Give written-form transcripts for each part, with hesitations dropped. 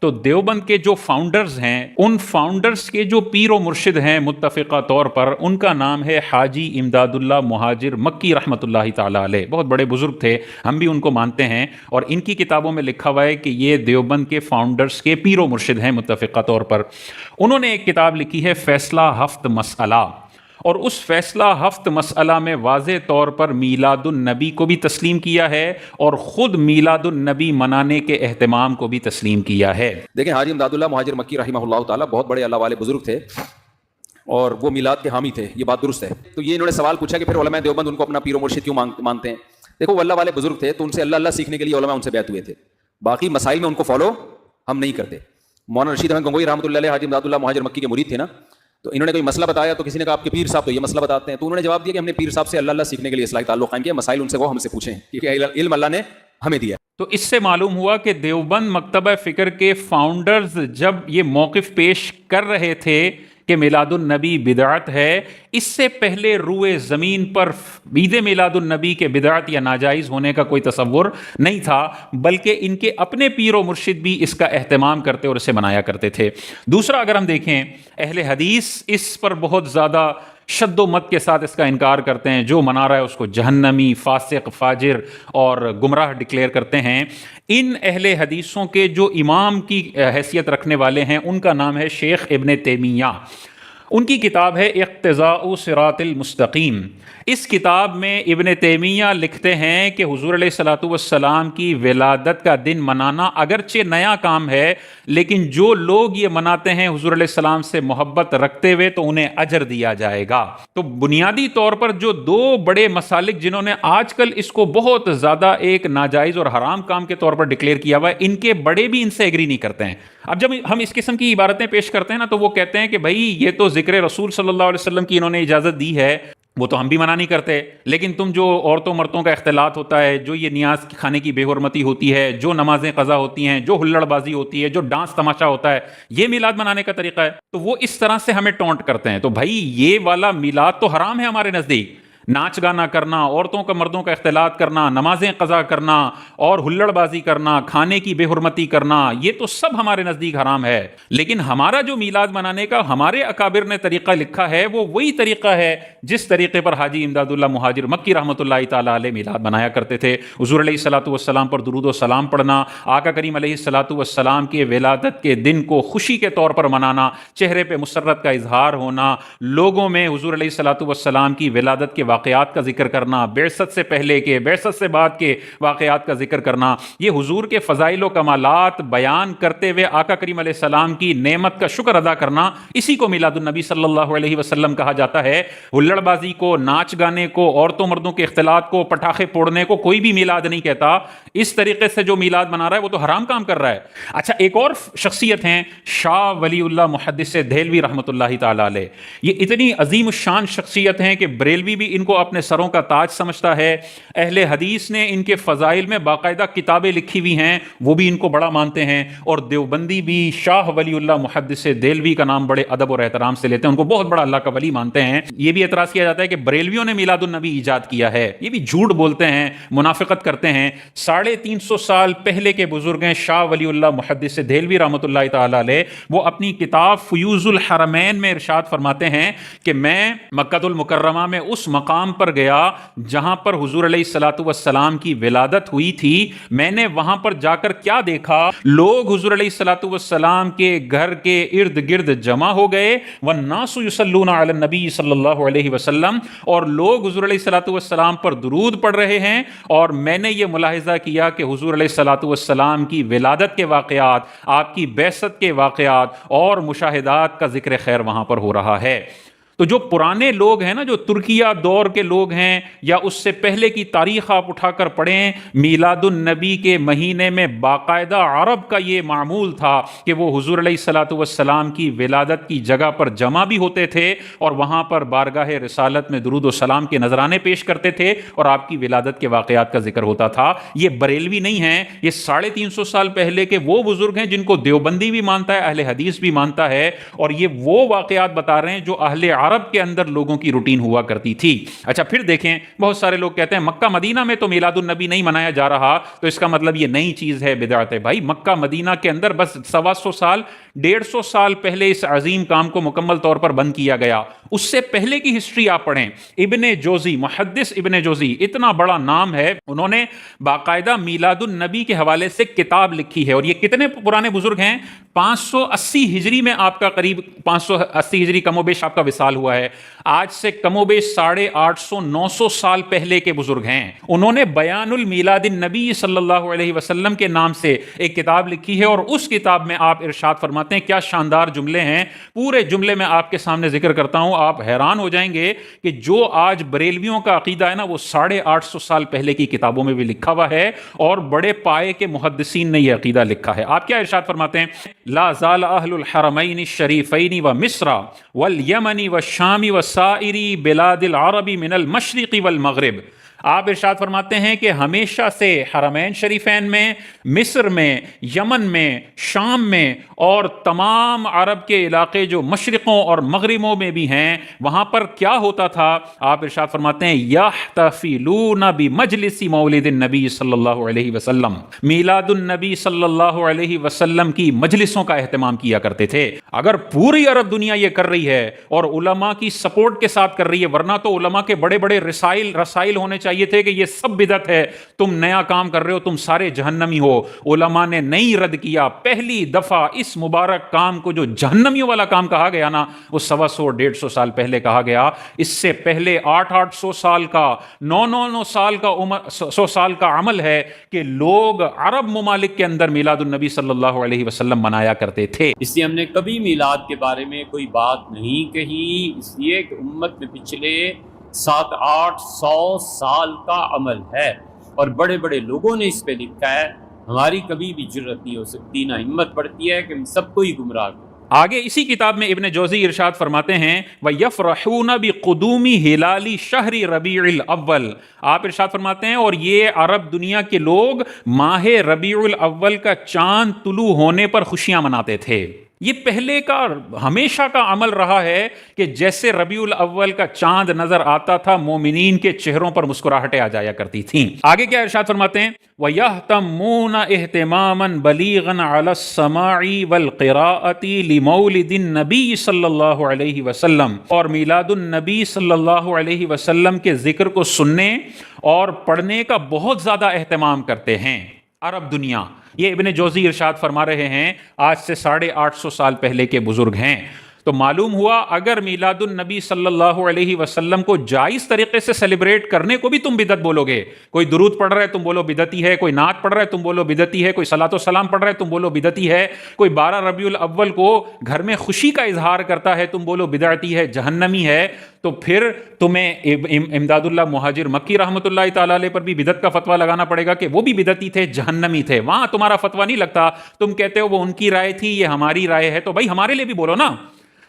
تو دیوبند کے جو فاؤنڈرز ہیں ان فاؤنڈرز کے جو پیر و مرشد ہیں متفقہ طور پر ان کا نام ہے حاجی امداد اللہ مہاجر مکی رحمۃ اللہ تعالیٰ علیہ. بہت بڑے بزرگ تھے, ہم بھی ان کو مانتے ہیں, اور ان کی کتابوں میں لکھا ہوا ہے کہ یہ دیوبند کے فاؤنڈرز کے پیر و مرشد ہیں متفقہ طور پر. انہوں نے ایک کتاب لکھی ہے فیصلہ ہفت مسئلہ, اور اس فیصلہ ہفت مسئلہ میں واضح طور پر میلاد النبی کو بھی تسلیم کیا ہے اور خود میلاد النبی منانے کے اہتمام کو بھی تسلیم کیا ہے. دیکھیں حاجی امداد اللہ مہاجر مکی رحمہ اللہ تعالیٰ بہت بڑے اللہ والے بزرگ تھے اور وہ میلاد کے حامی تھے, یہ بات درست ہے. تو یہ انہوں نے سوال پوچھا کہ پھر علماء دیوبند ان کو اپنا پیر و مرشد کیوں مانتے ہیں. دیکھو وہ اللہ والے بزرگ تھے تو ان سے اللہ سیکھنے کے لیے علماء ان سے بیعت ہوئے تھے, باقی مسائل میں ان کو فالو ہم نہیں کرتے. مولانا رشید احمد گنگوئی رحمۃ اللہ علیہ حاجی امداد اللہ مہاجر مکی کے مرید تھے نا, تو انہوں نے کوئی مسئلہ بتایا تو کسی نے کہا آپ کے پیر صاحب تو یہ مسئلہ بتاتے ہیں, تو انہوں نے جواب دیا کہ ہم نے پیر صاحب سے اللہ سیکھنے کے لیے اصلاحی تعلق قائم کیا, مسائل ان سے وہ ہم سے پوچھیں کیونکہ علم اللہ نے ہمیں دیا. تو اس سے معلوم ہوا کہ دیوبند مکتبہ فکر کے فاؤنڈرز جب یہ موقف پیش کر رہے تھے کہ میلاد النبی بدعت ہے, اس سے پہلے روئے زمین پر عید میلاد النبی کے بدعت یا ناجائز ہونے کا کوئی تصور نہیں تھا, بلکہ ان کے اپنے پیر و مرشد بھی اس کا اہتمام کرتے اور اسے منایا کرتے تھے. دوسرا اگر ہم دیکھیں, اہل حدیث اس پر بہت زیادہ شد و مت کے ساتھ اس کا انکار کرتے ہیں, جو منا رہا ہے اس کو جہنمی, فاسق, فاجر اور گمراہ ڈکلیئر کرتے ہیں. ان اہل حدیثوں کے جو امام کی حیثیت رکھنے والے ہیں ان کا نام ہے شیخ ابن تیمیہ. ان کی کتاب ہے اقتضاء صراط المستقیم. اس کتاب میں ابن تیمیہ لکھتے ہیں کہ حضور علیہ الصلوۃ والسلام کی ولادت کا دن منانا اگرچہ نیا کام ہے, لیکن جو لوگ یہ مناتے ہیں حضور علیہ السلام سے محبت رکھتے ہوئے تو انہیں اجر دیا جائے گا. تو بنیادی طور پر جو دو بڑے مسالک جنہوں نے آج کل اس کو بہت زیادہ ایک ناجائز اور حرام کام کے طور پر ڈکلیئر کیا ہوا ہے, ان کے بڑے بھی ان سے ایگری نہیں کرتے ہیں. اب جب ہم اس قسم کی عبارتیں پیش کرتے ہیں نا تو وہ کہتے ہیں کہ بھائی یہ تو ذکر رسول صلی اللہ علیہ وسلم کی انہوں نے اجازت دی ہے, وہ تو ہم بھی منع نہیں کرتے, لیکن تم جو عورتوں مردوں کا اختلاط ہوتا ہے, جو یہ نیاز کھانے کی بے حرمتی ہوتی ہے, جو نمازیں قضا ہوتی ہیں, جو ہلڑ بازی ہوتی ہے, جو ڈانس تماشا ہوتا ہے, یہ میلاد منانے کا طریقہ ہے. تو وہ اس طرح سے ہمیں ٹونٹ کرتے ہیں. تو بھائی یہ والا میلاد تو حرام ہے ہمارے نزدیک. ناچ گانا کرنا, عورتوں کا مردوں کا اختلاط کرنا, نمازیں قضا کرنا اور ہلڑ بازی کرنا, کھانے کی بے حرمتی کرنا, یہ تو سب ہمارے نزدیک حرام ہے. لیکن ہمارا جو میلاد منانے کا ہمارے اکابر نے طریقہ لکھا ہے وہ وہی طریقہ ہے جس طریقے پر حاجی امداد اللہ مہاجر مکی رحمۃ اللہ تعالیٰ علیہ میلاد منایا کرتے تھے. حضور علیہ الصلوۃ والسلام پر درود و سلام پڑھنا, آقا کریم علیہ الصلوۃ والسلام کے ولادت کے دن کو خوشی کے طور پر منانا, چہرے پہ مسرت کا اظہار ہونا, لوگوں میں حضور علیہ الصلوۃ والسلام کی ولادت کے واقعات کا ذکر کرنا, بعثت سے پہلے کے, بعثت سے بعد کے واقعات کا ذکر کرنا, یہ حضور کے فضائل و کمالات بیان کرتے ہوئے آقا کریم علیہ السلام کی نعمت کا شکر ادا کرنا, اسی کو میلاد النبی صلی اللہ علیہ وسلم کہا جاتا ہے. ہلڑ بازی کو, ناچ گانے کو, عورتوں مردوں کے اختلاط کو, پٹاخے پھوڑنے کو کوئی بھی میلاد نہیں کہتا. اس طریقے سے جو میلاد منا رہا ہے وہ تو حرام کام کر رہا ہے. اچھا, ایک اور شخصیت ہیں شاہ ولی اللہ محدث دہلوی رحمۃ اللہ تعالی علیہ. یہ اتنی عظیم الشان شخصیت ہیں کہ بریلوی بھی ان کو اپنے سروں کا تاج سمجھتا ہے. اہل حدیث نے ان کے فضائل میں باقاعدہ کتابیں لکھی ہوئی ہیں, وہ بھی ان کو بڑا مانتے ہیں. اور دیوبندی بھی شاہ ولی اللہ محدث دہلوی کا نام بڑے ادب اور احترام سے لیتے ہیں, ان کو بہت بڑا اللہ کا ولی مانتے ہیں. یہ بھی اعتراض کیا جاتا ہے کہ بریلویوں نے میلاد النبی ایجاد کیا ہے. یہ بھی جھوٹ بولتے ہیں, منافقت کرتے ہیں. 350 سال پہلے کے بزرگ ہیں شاہ ولی اللہ محدث دہلوی رحمۃ اللہ تعالی علیہ. وہ اپنی کتاب فیوز الحرمین میں ارشاد فرماتے ہیں کہ میں مکہ المکرمہ میں اس مقام پر گیا جہاں پر حضور علیہ الصلوۃ والسلام کی ولادت ہوئی تھی. میں نے وہاں پر جا کر کیا دیکھا, لوگ حضور علیہ الصلوۃ والسلام کے گھر کے ارد گرد جمع ہو گئے, والناس یصلون علی النبی صلی اللہ علیہ وسلم, اور لوگ حضور علیہ الصلوۃ والسلام پر درود پڑھ رہے ہیں. اور میں نے یہ ملاحظہ کیا کہ حضور علیہ الصلوۃ والسلام کی ولادت کے واقعات, آپ کی بعثت کے واقعات اور مشاہدات کا ذکر خیر وہاں پر ہو رہا ہے. تو جو پرانے لوگ ہیں نا, جو ترکیہ دور کے لوگ ہیں یا اس سے پہلے کی تاریخ آپ اٹھا کر پڑھیں, میلاد النبی کے مہینے میں باقاعدہ عرب کا یہ معمول تھا کہ وہ حضور علیہ الصلوۃ والسلام کی ولادت کی جگہ پر جمع بھی ہوتے تھے اور وہاں پر بارگاہ رسالت میں درود و سلام کے نذرانے پیش کرتے تھے اور آپ کی ولادت کے واقعات کا ذکر ہوتا تھا. یہ بریلوی نہیں ہیں, یہ 350 سال پہلے کے وہ بزرگ ہیں جن کو دیوبندی بھی مانتا ہے, اہل حدیث بھی مانتا ہے, اور یہ وہ واقعات بتا رہے ہیں جو اہل عرب کے اندر لوگوں کی روٹین ہوا کرتی تھی۔ اچھا پھر دیکھیں، بہت سارے لوگ کہتے ہیں مکہ مدینہ میں تو میلاد النبی نہیں منایا جا رہا، تو اس کا مطلب یہ نئی چیز ہے، بدعت ہے۔ بھائی مکہ مدینہ کے اندر بس 125 سال 150 سال پہلے اس عظیم کام کو مکمل طور پر بند کیا گیا۔ اس سے پہلے کی ہسٹری آپ پڑھیں، ابن جوزی، محدث ابن جوزی، اتنا بڑا نام ہے، انہوں نے باقاعدہ میلاد النبی کے حوالے سے کتاب لکھی ہے۔ اور یہ کتنے پرانے بزرگ ہیں؟ 580 ہجری میں آپ کا قریب 580 ہجری کم و بیش آپ کا وصال ہوا ہے۔ آج سے کم و بیش 850 900 سال پہلے کے بزرگ ہیں۔ انہوں نے بیان المیلاد النبی صلی اللہ علیہ وسلم کے نام سے ایک کتاب لکھی ہے، اور اس کتاب میں آپ ارشاد فرماتے ہیں، کیا شاندار جملے ہیں، پورے جملے میں آپ کے سامنے ذکر کرتا ہوں، آپ حیران ہو جائیں گے کہ جو آج بریلویوں کا عقیدہ ہے نا، وہ 850 سال پہلے کی کتابوں میں بھی لکھا ہوا ہے، اور بڑے پائے کے محدثین نے یہ عقیدہ لکھا ہے۔ آپ کیا ارشاد فرماتے ہیں؟ لا زال اہل الحرمین الشریفین و مصر والیمن والشام وسائر بلاد العرب من المشرق والمغرب۔ آپ ارشاد فرماتے ہیں کہ ہمیشہ سے حرمین شریفین میں، مصر میں، یمن میں، شام میں، اور تمام عرب کے علاقے جو مشرقوں اور مغربوں میں بھی ہیں، وہاں پر کیا ہوتا تھا؟ آپ ارشاد فرماتے ہیں یحتفلون بمجلس مولد النبی صلی اللہ علیہ وسلم، میلاد النبی صلی اللہ علیہ وسلم کی مجلسوں کا اہتمام کیا کرتے تھے۔ اگر پوری عرب دنیا یہ کر رہی ہے اور علماء کی سپورٹ کے ساتھ کر رہی ہے، ورنہ تو علماء کے بڑے بڑے رسائل ہونے چاہیے تھے کہ یہ سب بدعت ہے، تم نیا کام کر رہے ہو، تم سارے جہنمی ہو۔ علماء نے نہیں رد کیا، پہلی دفعہ اس مبارک کام کو جو جہنمیوں والا کام کہا گیا نا، وہ 125 150 سال پہلے کہا گیا۔ اس سے پہلے 800 سال کا 900 سال کا 100 سال کا عمل ہے کہ لوگ عرب ممالک کے اندر میلاد النبی صلی اللہ علیہ وسلم منایا کرتے تھے۔ اس لیے ہم نے کبھی میلاد کے بارے میں کوئی بات نہیں کہی، اس لیے کہ امت میں پچھلے 700-800 سال کا عمل ہے، اور بڑے بڑے لوگوں نے اس پہ لکھا ہے۔ ہماری کبھی بھی جرت نہیں ہو سکتی، نہ ہمت پڑتی ہے کہ ہم سب کو ہی گمراہ کریں۔ آگے اسی کتاب میں ابن جوزی ارشاد فرماتے ہیں وَيَفْرَحُونَ بِقُدُومِ هِلَالِ شَهْرِ رَبِيعِ الْأَوَّلِ، آپ ارشاد فرماتے ہیں، اور یہ عرب دنیا کے لوگ ماہ ربیع الاول کا چاند طلوع ہونے پر خوشیاں مناتے تھے۔ یہ پہلے کا ہمیشہ کا عمل رہا ہے کہ جیسے ربیع الاول کا چاند نظر آتا تھا، مومنین کے چہروں پر مسکراہٹیں آ جایا کرتی تھیں۔ آگے کیا ارشاد فرماتے ہیں وَيَهْتَمُّونَ اهْتِمَامًا بَلِيغًا عَلَى السَّمَاعِ وَالْقِرَاءَةِ لِمَوْلِدِ النَّبِيِّ صلی اللہ علیہ وسلم، اور میلاد النبی صلی اللہ علیہ وسلم کے ذکر کو سننے اور پڑھنے کا بہت زیادہ اہتمام کرتے ہیں عرب دنیا۔ یہ ابن جوزی ارشاد فرما رہے ہیں، آج سے 850 سال پہلے کے بزرگ ہیں۔ تو معلوم ہوا اگر میلاد النبی صلی اللہ علیہ وسلم کو جائز طریقے سے سیلیبریٹ کرنے کو بھی تم بدعت بولو گے، کوئی درود پڑھ رہا ہے تم بولو بدعتی ہے، کوئی نعت پڑھ رہا ہے تم بولو بدعتی ہے، کوئی صلاۃ و سلام پڑھ رہا ہے تم بولو بدعتی ہے، کوئی 12 ربیع الاول کو گھر میں خوشی کا اظہار کرتا ہے تم بولو بدعتی ہے، جہنمی ہے، تو پھر تمہیں امداد اللہ مہاجر مکی رحمۃ اللہ تعالی علیہ پر بھی بدعت کا فتویٰ لگانا پڑے گا کہ وہ بھی بدعتی تھے، جہنمی تھے۔ وہاں تمہارا فتویٰ نہیں لگتا، تم کہتے ہو وہ ان کی رائے تھی، یہ ہماری رائے ہے، تو بھائی ہمارے لیے بھی بولو نا،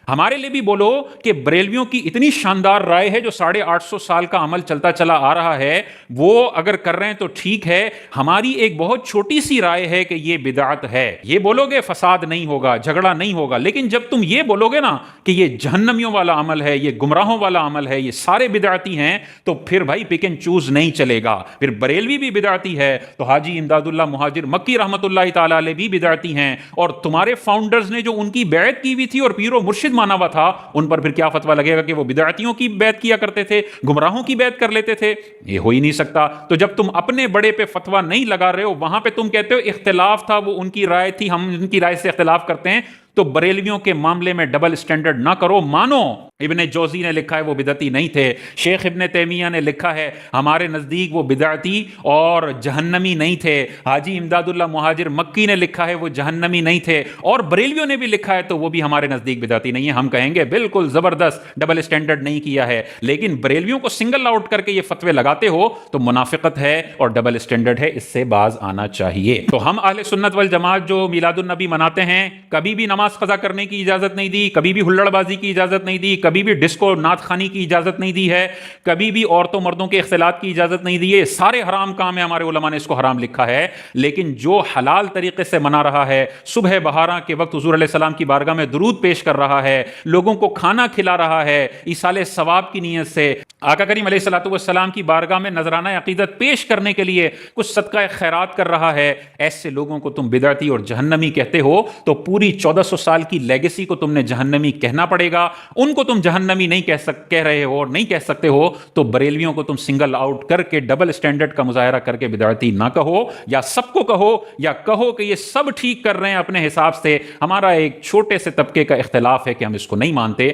ہمارے لیے بھی بولو کہ بریلویوں کی اتنی شاندار رائے ہے جو 850 سال کا عمل چلتا چلا آ رہا ہے، وہ اگر کر رہے ہیں تو ٹھیک ہے، ہماری ایک بہت چھوٹی سی رائے ہے کہ یہ بدعت ہے۔ یہ بولو گے فساد نہیں ہوگا، جھگڑا نہیں ہوگا، لیکن جب تم یہ بولو گے نا کہ یہ جہنمیوں والا عمل ہے، یہ گمراہوں والا عمل ہے، یہ سارے بدعتی ہیں، تو پھر بھائی پک اینڈ چوز نہیں چلے گا۔ پھر بریلوی بھی بدعتی ہے تو حاجی امداد اللہ مہاجر مکی رحمۃ اللہ تعالی علیہ بھی بدعتی ہیں، اور تمہارے فاؤنڈرز نے جو ان کی بیعت کی ہوئی تھی اور پیر و مرشد مانا ہوا تھا، ان پر پھر کیا فتویٰ لگے گا کہ وہ بدعتیوں کی بیعت کیا کرتے تھے، گمراہوں کی بیعت کر لیتے تھے؟ یہ ہو ہی نہیں سکتا۔ تو جب تم اپنے بڑے پہ فتویٰ نہیں لگا رہے ہو، وہاں پہ تم کہتے ہو اختلاف تھا، وہ ان کی رائے تھی، ہم ان کی رائے سے اختلاف کرتے ہیں، تو بریلویوں کے معاملے میں ڈبل سٹینڈرڈ نہ کرو، مانو ابن جوزی نے لکھا ہے وہ بدعتی نہیں تھے، شیخ ابن تیمیہ نے لکھا ہے ہمارے نزدیک وہ بدعتی اور جہنمی نہیں تھے، حاجی امداد اللہ مہاجر مکی نے لکھا ہے وہ جہنمی نہیں تھے، اور بریلویوں نے بھی لکھا ہے تو وہ بھی ہمارے نزدیک بدعتی نہیں ہے۔ ہم کہیں گے بالکل زبردست، ڈبل سٹینڈرڈ نہیں کیا ہے، لیکن بریلویوں کو سنگل آؤٹ کر کے یہ فتوے لگاتے ہو تو منافقت ہے اور ڈبل سٹینڈرڈ ہے، اس سے باز آنا چاہیے۔ تو ہم اہل سنت والجماعت جو میلاد النبی مناتے ہیں، کبھی بھی نماز قضا کرنے کی اجازت نہیں دی، کبھی بھی ہلڑ بازی کی اجازت نہیں دی، کبھی بھی ڈسکو نعت خوانی کی اجازت نہیں دی ہے, کبھی بھی عورتوں مردوں کے اختلاط کی اجازت نہیں دی ہے. سارے حرام کام ہیں, ہمارے علماء نے اس کو حرام لکھا ہے. لیکن جو حلال طریقے سے منا رہا ہے, صبح بہاراں کے وقت حضور علیہ السلام کی بارگاہ میں درود پیش کر رہا ہے, لوگوں کو کھانا کھلا رہا ہے ایصال ثواب کی نیت سے, آقا کریم علیہ الصلوۃ والسلام کی بارگاہ میں نذرانہ عقیدت پیش کرنے کے لیے کچھ صدقہ خیرات کر رہا ہے, ایسے لوگوں کو تم بدعتی اور جہنمی کہتے ہو تو پوری 1400 سال کی لیگیسی کو تم نے جہنمی کہنا پڑے گا. ان کو تم جہنمی نہیں کہہ رہے ہو اور نہیں کہہ سکتے ہو تو بریلویوں کو تم سنگل آؤٹ کر کے ڈبل سٹینڈرڈ کا مظاہرہ کر کے بدعتی نہ کہو, یا سب کو کہو, یا کہو کہ یہ سب ٹھیک کر رہے ہیں اپنے حساب سے, ہمارا ایک چھوٹے سے طبقے کا اختلاف ہے کہ ہم اس کو نہیں مانتے.